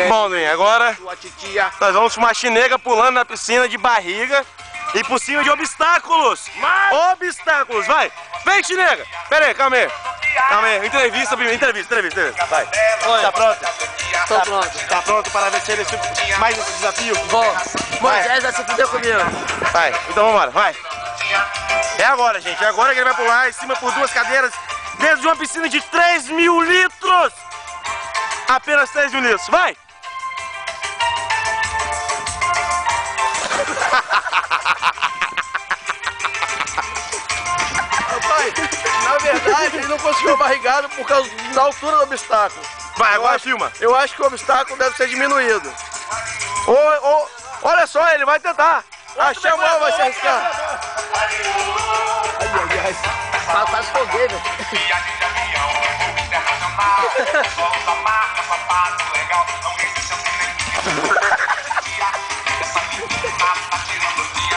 Bom, Linha, agora nós vamos filmar a Chinega pulando na piscina de barriga e por cima de obstáculos. Obstáculos, vai. Vem, Chinega. Pera aí, calma aí. Calma aí, entrevista. Vai. Oi. Tá pronto? Tô pronto. Tá pronto para vencer mais esse desafio? Vou. Moisés vai se fuder comigo. Vai, então vambora, vai. É agora, gente. É agora que ele vai pular em cima por duas cadeiras dentro de uma piscina de 3.000 litros. Apenas 3.000 litros. Vai! Pai, na verdade ele não conseguiu a barrigada por causa da altura do obstáculo. Vai, agora filma. Eu acho que o obstáculo deve ser diminuído. Olha só, ele vai tentar. Achei a mão, vai se arriscar. Quase foguei, velho.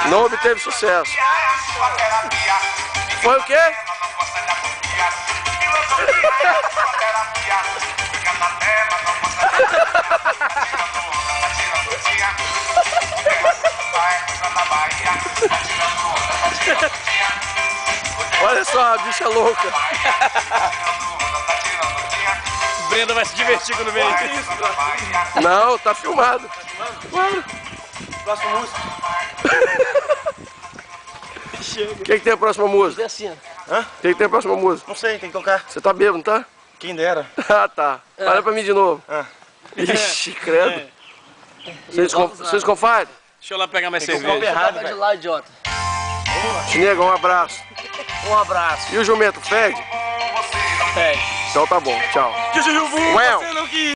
Não obteve sucesso. Foi o quê? Olha só a bicha louca. Brenda vai se divertir quando vem isso. Não, tá filmado. Claro. Próxima música. O que tem a próxima música? Assim. Hã? O que tem a próxima música? Não sei, tem que tocar. Você tá bêbado, não tá? Quem dera. Ah, tá. Olha pra mim de novo. Ixi, credo. Vocês confidem? Deixa eu lá pegar mais Tem que cerveja. errado, Vai de velho. lá, idiota. Chinega, um abraço. Um abraço. E o jumento, fede? Pede. Então tá bom, tchau. Well. Você não quis.